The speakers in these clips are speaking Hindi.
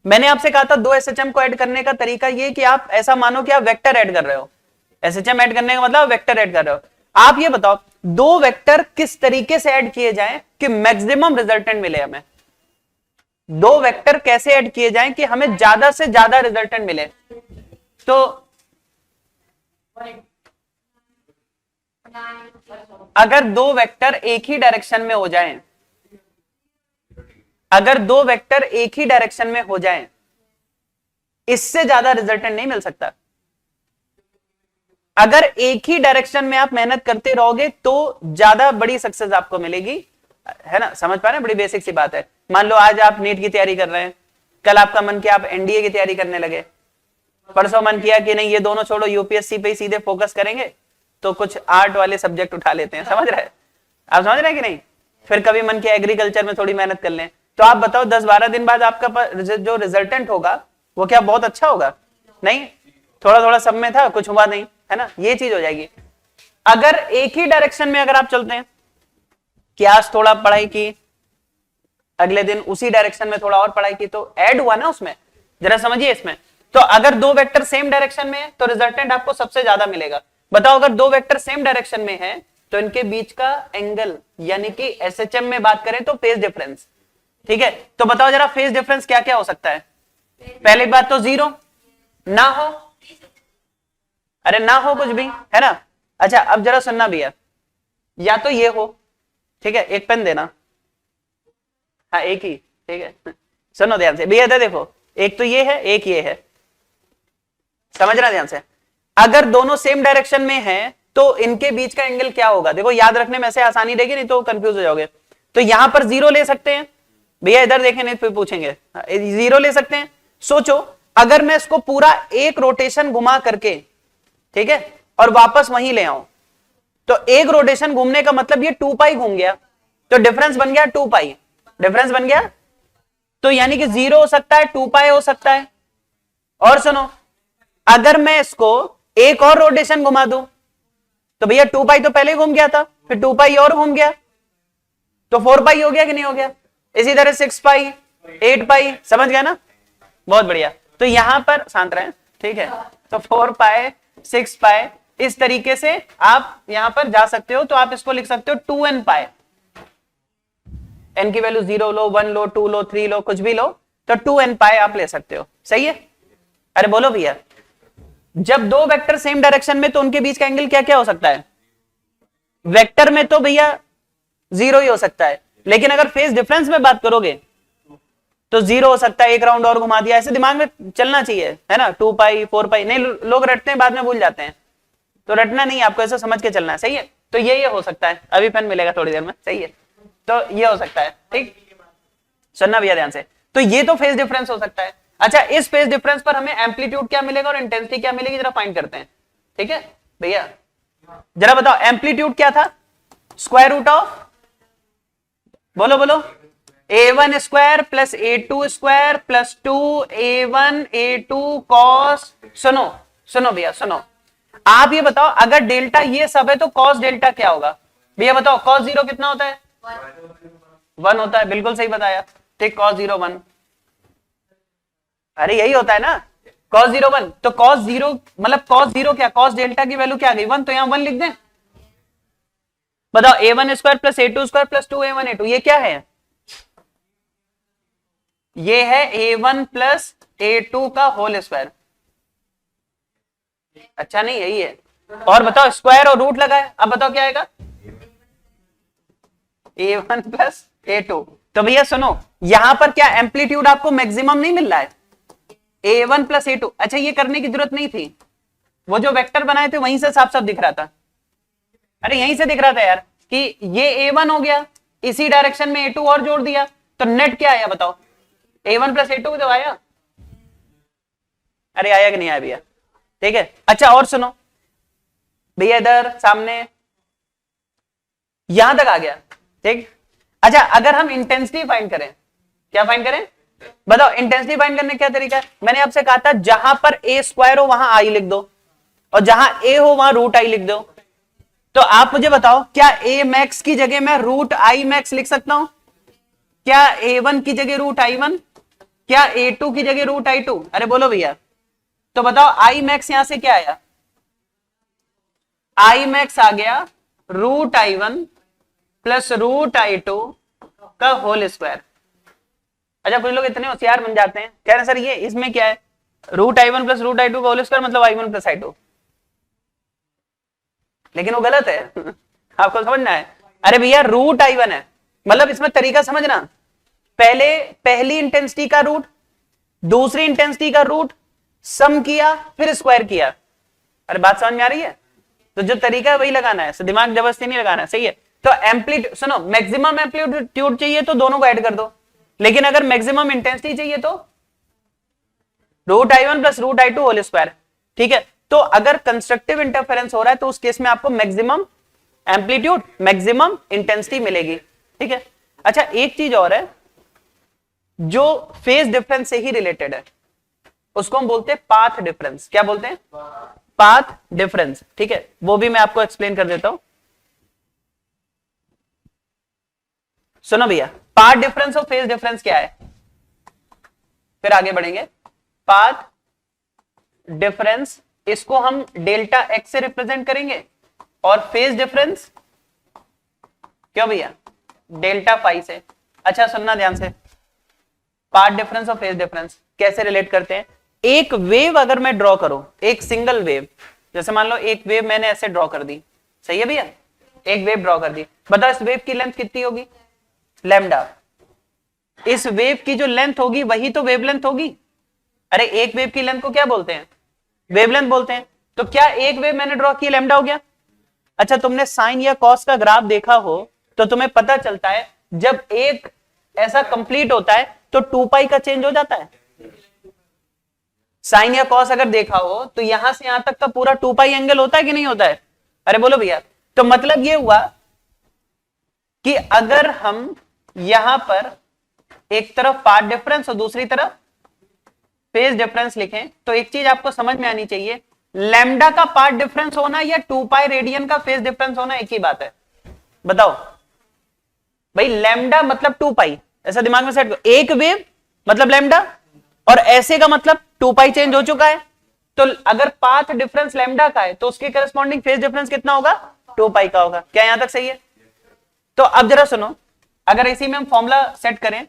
मैंने आपसे कहा था दो एसएचएम को ऐड करने का तरीका ये कि आप ऐसा मानो कि आप वेक्टर ऐड कर रहे हो। एसएचएम ऐड करने का मतलब वेक्टर ऐड कर रहे हो। आप ये बताओ दो वेक्टर किस तरीके से ऐड किए जाएं कि मैक्सिमम रिजल्टेंट मिले हमें। दो वेक्टर कैसे ऐड किए जाएं कि हमें ज्यादा से ज्यादा रिजल्टेंट मिले। तो अगर दो वेक्टर एक ही डायरेक्शन में हो जाएं, अगर दो वेक्टर एक ही डायरेक्शन में हो जाएं, इससे ज्यादा रिजल्टेंट नहीं मिल सकता। अगर एक ही डायरेक्शन में आप मेहनत करते रहोगे तो ज्यादा बड़ी सक्सेस आपको मिलेगी, है ना। समझ पा रहे हैं, बड़ी बेसिक सी बात है। मान लो आज आप नीट की तैयारी कर रहे हैं, कल आपका मन किया आप एनडीए की तैयारी करने लगे, परसों मन किया कि नहीं ये दोनों छोड़ो यूपीएससी पे ही सीधे फोकस करेंगे, तो कुछ आर्ट वाले सब्जेक्ट उठा लेते हैं। समझ रहे हैं आप, समझ रहे हैं कि नहीं। फिर कभी मन किया एग्रीकल्चर में थोड़ी मेहनत कर लें, तो आप बताओ 10-12 दिन बाद आपका जो रिजल्टेंट होगा वो क्या बहुत अच्छा होगा? नहीं, थोड़ा थोड़ा सब में था, कुछ हुआ नहीं, है ना। ये चीज हो जाएगी। अगर एक ही डायरेक्शन में अगर आप चलते हैं कि आज थोड़ा पढ़ाई की, अगले दिन उसी डायरेक्शन में थोड़ा और पढ़ाई की, तो ऐड हुआ ना उसमें। जरा समझिए इसमें। तो अगर दो वेक्टर सेम डायरेक्शन में है तो रिजल्टेंट आपको सबसे ज्यादा मिलेगा। बताओ अगर दो वेक्टर सेम डायरेक्शन में है तो इनके बीच का एंगल, यानी कि एसएचएम में बात करें तो फेज डिफरेंस, ठीक है। तो बताओ जरा फेज डिफरेंस क्या क्या हो सकता है। पहली बात तो जीरो ना हो, अरे ना हो कुछ भी, है ना। अच्छा अब जरा सुनना भैया, या तो ये हो, ठीक है, एक पेन देना, हाँ एक ही, ठीक है। सुनो ध्यान से भैया, देखो एक तो ये है, एक ये है, समझना ध्यान से। अगर दोनों सेम डायरेक्शन में हैं तो इनके बीच का एंगल क्या होगा। देखो याद रखने में ऐसे आसानी रहेगी, नहीं तो कंफ्यूज हो जाओगे। तो यहां पर जीरो ले सकते हैं भैया, इधर देखें नहीं फिर पूछेंगे, जीरो ले सकते हैं। सोचो अगर मैं इसको पूरा एक रोटेशन घुमा करके, ठीक है, और वापस वहीं ले आऊं, तो एक रोटेशन घूमने का मतलब ये 2 पाई घूम गया, तो डिफरेंस बन गया 2 पाई, डिफरेंस बन गया। तो यानी कि जीरो हो सकता है, 2 पाई हो सकता है। और सुनो अगर मैं इसको एक और रोटेशन घुमा दूं तो भैया 2 पाई तो पहले घूम गया था, फिर 2 पाई और घूम गया, तो 4 पाई हो गया कि नहीं हो गया। इसी तरह 6 पाई, 8 पाई, समझ गया ना, बहुत बढ़िया। तो यहां पर शांत रहे, ठीक है। तो 4 पाई, 6 पाई, इस तरीके से आप यहां पर जा सकते हो। तो आप इसको लिख सकते हो 2n पाई, n की वैल्यू 0 लो, 1 लो, 2 लो, 3 लो, कुछ भी लो, तो 2n पाई आप ले सकते हो। सही है। अरे बोलो भैया, जब दो वेक्टर सेम डायरेक्शन में तो उनके बीच का एंगल क्या क्या हो सकता है। वेक्टर में तो भैया जीरो ही हो सकता है, लेकिन अगर फेज डिफरेंस में बात करोगे तो जीरो हो सकता है, एक राउंड और घुमा दिया, ऐसे दिमाग में चलना चाहिए, है ना। 2 पाई, 4 पाई, नहीं लोग रटते हैं बाद में भूल जाते हैं, तो रटना नहीं, आपको ऐसा समझ के चलना है। सही है। तो ये हो सकता है, अभी पेन मिलेगा थोड़ी देर में, सही है। तो ये हो सकता है, ठीक, सुनना भैया ध्यान से। तो ये तो फेज डिफरेंस हो सकता है। अच्छा इस फेज डिफरेंस पर हमें एम्पलीट्यूड क्या मिलेगा और इंटेंसिटी क्या मिलेगी, जरा फाइंड करते हैं, ठीक है भैया। जरा बताओ एम्पलीट्यूड क्या था, स्क्वायर रूट ऑफ, बोलो बोलो, a1 square plus a2 square plus 2a1 a2 cos. सुनो सुनो भैया सुनो, आप ये बताओ अगर डेल्टा ये सब है तो कॉस डेल्टा क्या होगा भैया, बताओ। कॉस 0 कितना होता है, 1 होता है, बिल्कुल सही बताया, ठीक। कॉस 0 1, अरे यही होता है ना, कॉस 0 1। तो कॉस 0 मतलब कॉस 0 क्या, कॉस डेल्टा की वैल्यू क्या आ गई 1, तो यहां 1 लिख दें। बताओ a1 square plus a2 square plus 2a1 a2 ये क्या है, ये है a1 प्लस a2 का होल स्क्वायर। अच्छा नहीं यही है। और बताओ स्क्वायर और रूट लगाए, अब बताओ क्या आएगा, a1 प्लस a2। तो भैया सुनो यहां पर क्या एम्पलीट्यूड आपको मैक्सिमम नहीं मिल रहा है, a1 प्लस a2। अच्छा ये करने की जरूरत नहीं थी, वो जो वेक्टर बनाए थे वहीं से साफ साफ दिख रहा था। अरे यहीं से दिख रहा था यार कि ये a1 हो गया, इसी डायरेक्शन में a2 और जोड़ दिया, तो नेट क्या आया बताओ, a1 प्लस a2 तो आया। अरे आया कि नहीं आया भैया, ठीक है। अच्छा और सुनो भैया, इधर सामने यहां तक आ गया, ठीक। अच्छा अगर हम इंटेंसिटी फाइंड करें, क्या फाइंड करें बताओ, इंटेंसिटी फाइंड करने क्या तरीका है। मैंने आपसे कहा था जहां पर a स्क्वायर हो वहां आई लिख दो, और जहां a हो वहां रूट आई लिख दो। तो आप मुझे बताओ क्या a मैक्स की जगह मैं रूट आई मैक्स लिख सकता हूं, क्या a1 की जगह रूट आई1, क्या A2 की जगह रूट I2? अरे बोलो भैया, तो बताओ आई मैक्स यहां से क्या आया? आई मैक्स आ गया root I1 plus root I2 का होल स्क्वायर। अच्छा, कुछ लोग इतने होशियार बन जाते हैं, कह रहे सर ये इसमें क्या है, root I1 plus root I2 का होल स्क्वायर मतलब I1 प्लस I2, लेकिन वो गलत है। आपको समझना है। अरे भैया रूट I1 है, मतलब इसमें तरीका समझना, पहले पहली इंटेंसिटी का रूट, दूसरी इंटेंसिटी का रूट, सम किया फिर स्क्वायर किया। अरे बात समझ में आ रही है? तो जो तरीका है वही लगाना है, दिमाग जबरदस्ती नहीं लगाना है, सही है। तो एम्पलीट्यूड सुनो, मैक्सिमम एम्पलीट्यूड चाहिए तो दोनों को ऐड कर दो, लेकिन अगर मैक्सिमम इंटेंसिटी चाहिए तो root I1 plus root I2 whole square. ठीक है, तो अगर कंस्ट्रक्टिव इंटरफेरेंस हो रहा है तो उस केस में आपको मैक्सिमम एम्पलीट्यूड मैक्सिमम इंटेंसिटी मिलेगी। ठीक है, अच्छा एक चीज और है जो फेज डिफरेंस से ही रिलेटेड है, उसको हम बोलते हैं पाथ डिफरेंस। क्या बोलते हैं? Path difference. ठीक है, वो भी मैं आपको एक्सप्लेन कर देता हूं। सुनो भैया, पाथ डिफरेंस और फेज डिफरेंस क्या है, फिर आगे बढ़ेंगे। पाथ डिफरेंस इसको हम डेल्टा एक्स से रिप्रेजेंट करेंगे, और फेज डिफरेंस क्यों भैया डेल्टा फाई से। अच्छा सुनना ध्यान से, पाथ डिफरेंस और फेज डिफरेंस कैसे रिलेट करते हैं। एक वेव अगर मैं ड्रॉ करूं, एक सिंगल वेव, जैसे मान लो एक वेव मैंने ऐसे ड्रॉ कर दी, सही है भैया, एक वेव ड्रॉ कर दी, बताओ इस वेव की लेंथ कितनी होगी? लैम्डा। इस वेव की जो लेंथ होगी वही तो वेवलेंथ होगी। अरे एक वेव की लेंथ को क्या बोलते हैं? वेवलेंथ बोलते हैं। तो क्या एक वेव मैंने ड्रॉ की लैम्डा हो गया? अच्छा तुमने साइन या कॉस का ग्राफ देखा हो तो तुम्हें पता चलता है जब एक ऐसा कंप्लीट होता है तो 2 पाई का चेंज हो जाता है। साइन या कॉस अगर देखा हो तो यहां से यहां तक का पूरा 2 पाई एंगल होता है कि नहीं होता है? अरे बोलो भैया, तो मतलब ये हुआ कि अगर हम यहां पर एक तरफ पाथ डिफरेंस और दूसरी तरफ फेज डिफरेंस लिखें तो एक चीज आपको समझ में आनी चाहिए, लैम्डा का पाथ डिफरेंस होना या 2 पाई रेडियन का फेज डिफरेंस होना एक ही बात है। बताओ भाई, लैम्डा मतलब 2 पाई, ऐसा दिमाग में सेट करो, एक वेव मतलब लैम्डा और ऐसे का मतलब 2 पाई चेंज हो चुका है। तो अगर पाथ डिफरेंस लैम्डा का है तो उसके करस्पॉन्डिंग फेज डिफरेंस कितना होगा? 2 पाई का होगा। क्या यहां तक सही है? तो अब जरा सुनो, अगर इसी में हम फॉर्मूला सेट करें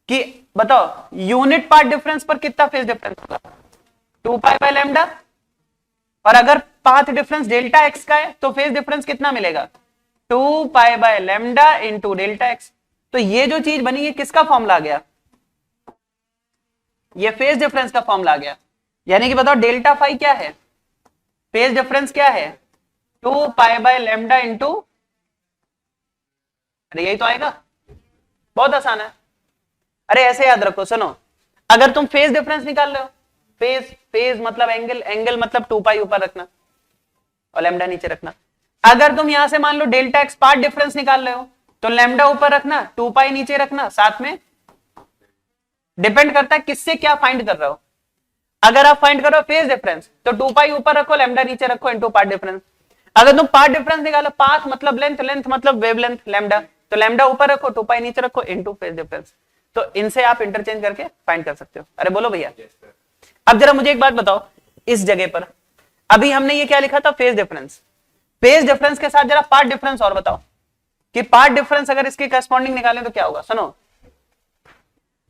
कि बताओ यूनिट पार्ट डिफरेंस पर कितना फेज डिफरेंस होगा? 2 पाई बाय लैम्डा, और अगर पाथ डिफरेंस डेल्टा एक्स का है तो फेज डिफरेंस कितना मिलेगा? 2 pi by lambda into delta x. तो ये जो चीज बनी है किसका फॉर्मूला आ गया? ये फेज डिफरेंस का फॉर्मूला आ गया। यानी कि बताओ डेल्टा फाई क्या है? फेज डिफरेंस क्या है? 2 पाई बाय लैम्डा इंटू, अरे यही तो आएगा, बहुत आसान है। अरे ऐसे याद रखो, सुनो, अगर तुम फेज डिफरेंस निकाल रहे हो, फेज मतलब एंगल, एंगल मतलब 2 पाई ऊपर रखना और लैम्डा नीचे रखना। अगर तुम यहां से मान लो डेल्टा एक्स पार्ट डिफरेंस निकाल रहे हो तो लैम्डा ऊपर रखना, 2 पाई नीचे रखना, साथ में डिपेंड करता है किससे क्या फाइंड कर रहे हो। अगर आप फाइंड करो फेज डिफरेंस तो 2 पाई ऊपर रखो, लैम्डा नीचे रखो इनटू पार्ट डिफरेंस। अगर तुम पार्ट डिफरेंस निकालो, पाथ मतलब लेंथ, लेंथ मतलब वेवलेंथ लैम्डा, तो लैम्डा ऊपर रखो, 2 पाई नीचे रखो इनटू फेज डिफरेंस। तो इनसे आप इंटरचेंज करके फाइंड कर सकते हो। अरे बोलो भैया। अब जरा मुझे एक बात बताओ, इस जगह पर अभी हमने ये क्या लिखा था? Phase difference. फेज डिफरेंस के साथ जरा पार्ट डिफरेंस और बताओ कि पार्ट डिफरेंस अगर इसके करस्पॉन्डिंग निकालें तो क्या होगा। सुनो,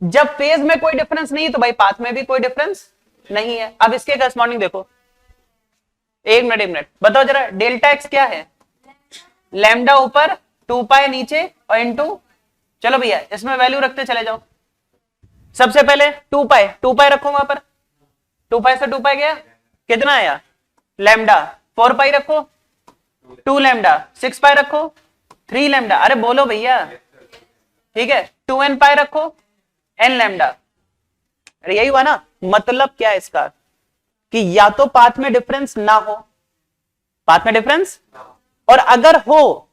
जब फेज में कोई डिफरेंस नहीं तो भाई पाथ में भी कोई डिफरेंस नहीं है। अब इसके करस्पॉन्डिंग देखो, एक मिनट बताओ जरा, डेल्टा एक्स क्या है? लैम्डा ऊपर, 2 पाई नीचे और इनटू, चलो भैया इसमें वैल्यू रखते चले जाओ। सबसे पहले 2 पाई रखो वहां पर, 2 पाई से 2 पाई गया, कितना आया? लैम्डा। 4 पाई रखो, 2 लैम्डा, 6 पाई रखो, 3 लैम्डा। अरे बोलो भैया, ठीक है, 2n पाई रखो, n लैम्डा। अरे यही हुआ ना। मतलब क्या है इसका कि या तो पाथ में डिफरेंस ना हो, पाथ में डिफरेंस, और अगर हो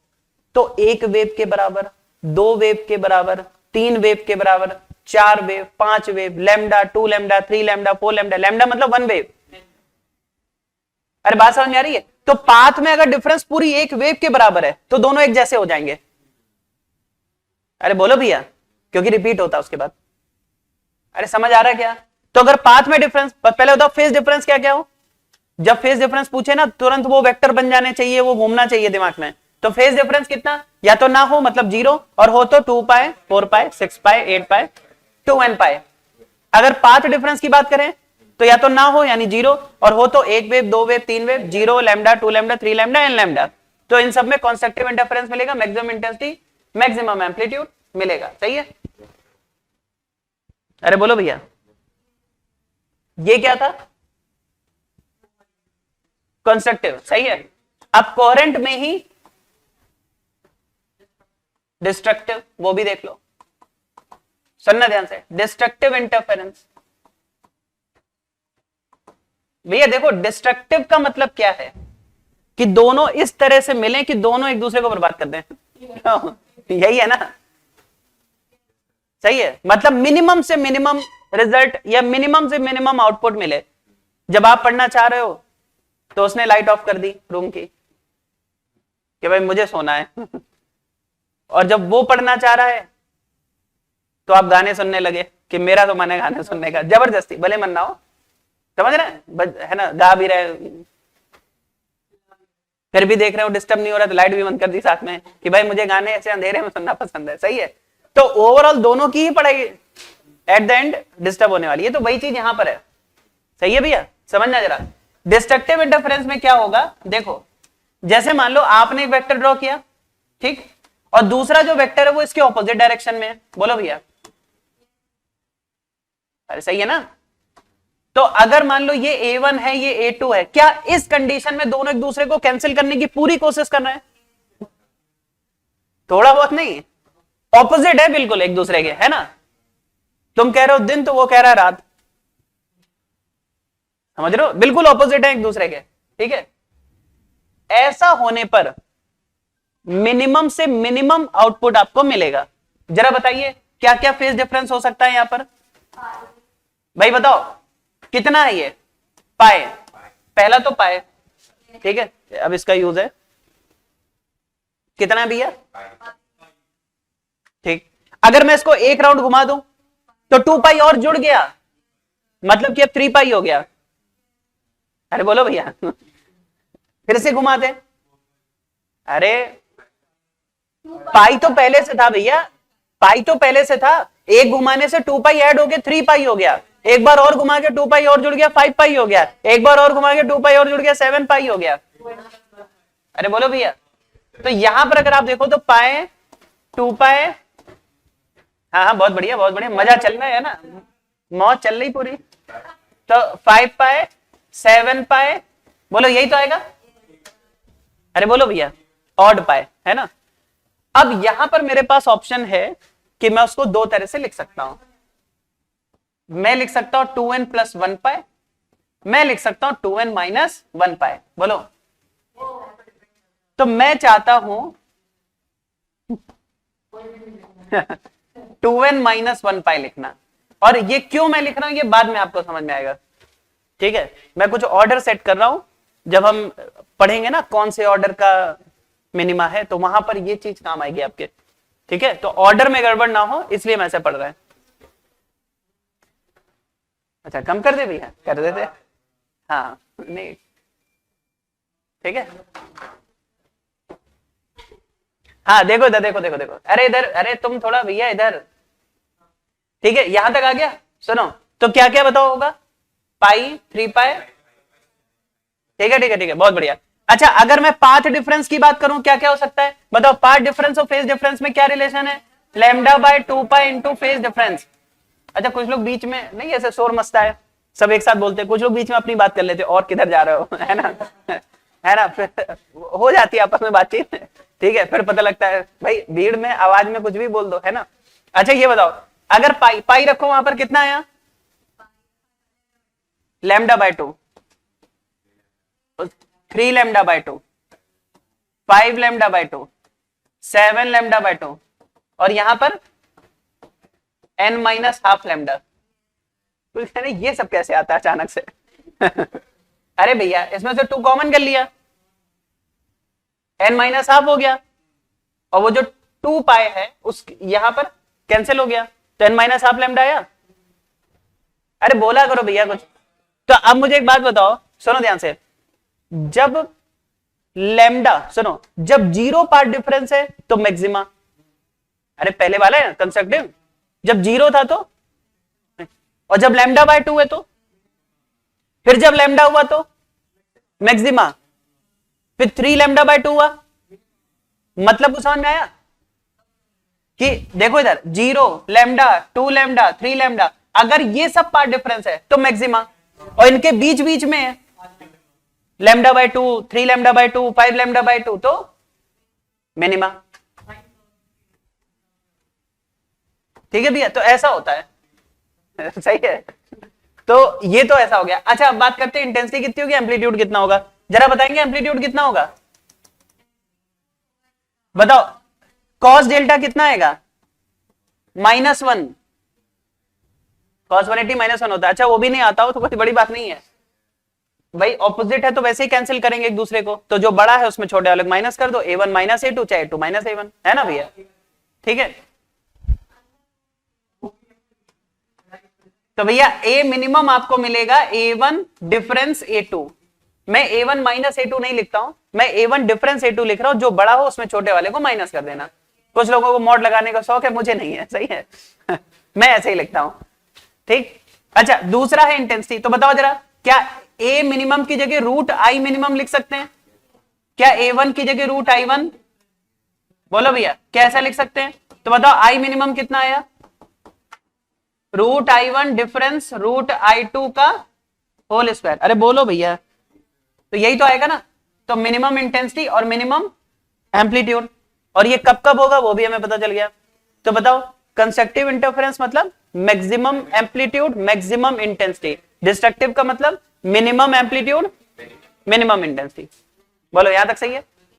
तो 1 वेव के बराबर, 2 वेव के बराबर, 3 वेव के बराबर, 4 wave, 5 wave, lambda, 2 lambda, 3 lambda, 4 lambda. Lambda मतलब 1 वेव। अरे बात समझ में आ रही है? तो पाथ में अगर डिफरेंस पूरी 1 वेव के बराबर है तो दोनों एक जैसे हो जाएंगे। अरे बोलो भैया, क्योंकि रिपीट होता है उसके बाद। अरे समझ आ रहा है क्या? तो अगर पाथ में डिफरेंस, पहले बताओ फेज डिफरेंस क्या क्या हो। जब फेज डिफरेंस पूछे ना तुरंत वो वेक्टर बन जाने चाहिए, वो घूमना चाहिए दिमाग में। तो फेज डिफरेंस कितना, या तो ना हो मतलब 0, और हो तो 2 पाई, 4 पाई, 6 पाई, 8 पाई, 2n पाई। अगर पाथ डिफरेंस की बात करें तो या तो ना हो यानी 0, और हो तो 1 wave, 2 wave, 3 wave, 0 lambda, 2 lambda, 3 lambda, n lambda. तो इन सब में कॉन्स्ट्रक्टिव इंटरफेरेंस मिलेगा, मैक्सिमम इंटेंसिटी, मैक्सिमम एम्पलीट्यूड मिलेगा। सही है? अरे बोलो भैया, ये क्या था? कंस्ट्रक्टिव। सही है। अब कोहेरेंट में ही डिस्ट्रक्टिव, वो भी देख लो, सुनना ध्यान से। डिस्ट्रक्टिव इंटरफेरेंस, भैया देखो डिस्ट्रक्टिव का मतलब क्या है कि दोनों इस तरह से मिलें कि दोनों एक दूसरे को बर्बाद कर दें। यही है ना? सही है। मतलब मिनिमम से मिनिमम रिजल्ट या मिनिमम से मिनिमम आउटपुट मिले। जब आप पढ़ना चाह रहे हो तो उसने लाइट ऑफ कर दी रूम की कि भाई मुझे सोना है, और जब वो पढ़ना चाह रहा है तो आप गाने सुनने लगे कि मेरा तो मन है गाने सुनने का, जबरदस्ती, भले मन ना हो, समझ रहे हैं, है ना, गा भी रहे, फिर भी देख रहे हो डिस्टर्ब नहीं हो रहा तो लाइट भी बंद कर दी साथ में कि भाई मुझे गाने ऐसे अंधेरे में सुनना पसंद है। सही है। तो ओवरऑल दोनों की ही पढ़ाई एट द एंड डिस्टर्ब होने वाली है, तो वही चीज यहां पर है। सही है भैया? समझना जरा। डिस्ट्रक्टिव इंटरफेरेंस में क्या होगा, देखो जैसे मान लो आपने एक वेक्टर ड्रॉ किया, ठीक, और दूसरा जो वेक्टर है वो इसके ऑपोजिट डायरेक्शन में है। बोलो भैया, अरे सही है ना? तो अगर मान लो ये A1 है, ये A2 है, क्या इस कंडीशन में दोनों एक दूसरे को कैंसिल करने की पूरी कोशिश कर रहे हैं? थोड़ा बहुत नहीं, ऑपोजिट है बिल्कुल एक दूसरे के, है ना? तुम कह रहे हो दिन तो वो कह रहा है रात, समझ रहे हो? बिल्कुल ऑपोजिट है एक दूसरे के। ठीक है। ऐसा होने पर मिनिमम से मिनिमम आउटपुट आपको मिलेगा। जरा बताइए क्या क्या फेज डिफरेंस हो सकता है यहां पर? भाई बताओ कितना है ये? पाए, पहला तो पाए, ठीक है, अब इसका यूज है कितना है भैया? ठीक। अगर मैं इसको एक राउंड घुमा दूं तो 2 पाई और जुड़ गया, मतलब कि अब 3 पाई हो गया। अरे बोलो भैया, फिर से घुमा दे। अरे पाई तो पहले से था भैया, पाई तो पहले से था, एक घुमाने से 2 पाई ऐड हो गया 3 पाई हो गया, एक बार और घुमा के 2 पाई और जुड़ गया 5 पाई हो गया, एक बार और घुमा के 2 पाई और जुड़ गया 7 पाई हो गया। अरे बोलो भैया, तो यहां पर अगर आप देखो तो पाए, 2 पाए, हाँ हाँ बहुत बढ़िया बहुत बढ़िया, मजा चल रहा है ना, मौज चल रही पूरी। तो 5 पाए, 7 पाए, बोलो यही तो आएगा। अरे बोलो भैया, ऑड पाए, है ना? अब यहां पर मेरे पास ऑप्शन है कि मैं उसको दो तरह से लिख सकता हूं। मैं लिख सकता हूं 2n प्लस 1 पाए, मैं लिख सकता हूं 2n माइनस 1 पाए। बोलो, तो मैं चाहता हूं 2n माइनस 1 पाई लिखना, और ये क्यों मैं लिख रहा हूं ये बाद में आपको समझ में आएगा। ठीक है, मैं कुछ ऑर्डर सेट कर रहा हूं, जब हम पढ़ेंगे ना कौन से ऑर्डर का मिनिमा है तो वहां पर ये चीज काम आएगी आपके। ठीक है, तो ऑर्डर में गड़बड़ ना हो इसलिए मैं ऐसे पढ़ रहा है। अच्छा कम कर दे भैया, कर देते, हाँ नहीं ठीक है। हाँ देखो इधर, देखो देखो देखो, अरे इधर, अरे तुम थोड़ा भैया इधर, ठीक है यहां तक आ गया। सुनो तो क्या क्या बताओ होगा, पाई, 3 पाई, ठीक है ठीक है ठीक है, बहुत बढ़िया। अच्छा अगर मैं पाथ डिफरेंस की बात करूं क्या क्या हो सकता है बताओ? पाथ डिफरेंस और फेज डिफरेंस में क्या रिलेशन है? Lambda by 2 pi into phase difference. अच्छा कुछ लोग बीच में नहीं ऐसे शोर मचता है, सब एक साथ बोलते हैं, कुछ लोग बीच में अपनी बात कर लेते और किधर जा रहे हो, है ना, है ना, फिर हो जाती है आपस में बातचीत। ठीक है, फिर पता लगता है भाई भीड़ में आवाज में कुछ भी बोल दो, है ना। अच्छा ये बताओ अगर पाई पाई रखो वहां पर कितना आया? Lambda by 2, 3 lambda by 2, 5 lambda by 2, 7 lambda by 2, और यहां पर n माइनस हाफ लैम्डा। ये सब कैसे आता है अचानक से? अरे भैया इसमें से 2 कॉमन कर लिया, n माइनस हाफ हो गया, और वो जो 2 पाई है उस यहां पर कैंसिल हो गया, तो n माइनस हाफ लैम्डा आया। अरे बोला करो भैया कुछ। तो अब मुझे एक बात बताओ, सुनो ध्यान से, जब लैम्डा, सुनो, जब 0 पार्ट डिफरेंस है तो मैक्सिमा, अरे पहले वाला है कंस्ट्रक्टिव, जब 0 था तो, और जब लैम्डा बाय 2 है तो, फिर जब लैम्डा हुआ तो मैक्सिमा, फिर 3 लैम्डा बाय 2 हुआ। मतलब कुछ समझ में आया कि देखो इधर 0 लैम्डा 2 लैम्डा 3 लैम्डा, अगर ये सब पार्ट डिफरेंस है तो मैक्सिमा, और इनके बीच बीच में है lambda by 2 3 lambda by 2 5 lambda by 2 तो मिनिमा। ठीक है भैया, तो ऐसा होता है सही है। तो ये तो ऐसा हो गया। अच्छा अब बात करते हैं इंटेंसिटी कितनी होगी, एम्पलीट्यूड कितना होगा, जरा बताएंगे एम्पलीट्यूड कितना होगा, बताओ। कॉस डेल्टा कितना आएगा, -1, कॉस 180 -1 होता है। अच्छा वो भी नहीं आता हो तो कोई बड़ी बात नहीं है भाई, ऑपोजिट है तो वैसे ही कैंसिल करेंगे एक दूसरे को, तो जो बड़ा है उसमें छोटे वाले माइनस कर दो, a1 -a2 चाहे a2 -a1, है ना भैया। ठीक है, तो भैया a मिनिमम आपको मिलेगा a1 डिफरेंस a2, मैं a1 -a2 नहीं लिखता हूं, मैं a1 डिफरेंस a2 लिख रहा हूं, जो बड़ा हो उसमें छोटे वाले को माइनस कर देना। कुछ लोगों को मॉड लगाने का शौक है, मुझे नहीं है, सही है मैं ऐसे ही लिखता हूं। ठीक, अच्छा दूसरा है इंटेंसिटी, तो बताओ जरा, क्या a मिनिमम की जगह रूट आई मिनिमम लिख सकते हैं, क्या a1 की जगह रूट i1, बोलो भैया कैसा लिख सकते हैं, तो बताओ आई मिनिमम कितना आया, root i1 difference root i2 का होल स्क्वायर, अरे बोलो भैया, तो यही तो आएगा ना। तो मिनिमम इंटेंसिटी और मिनिमम एम्पलीट्यूड, और ये कब कब होगा वो भी हमें पता चल गया। तो बताओ कंस्ट्रक्टिव इंटरफेरेंस मतलब maximum amplitude maximum intensity, destructive का मतलब मिनिमम एम्पलीट्यूड मिनिमम इंटेंसिटी, बोलो यहां तक सही है।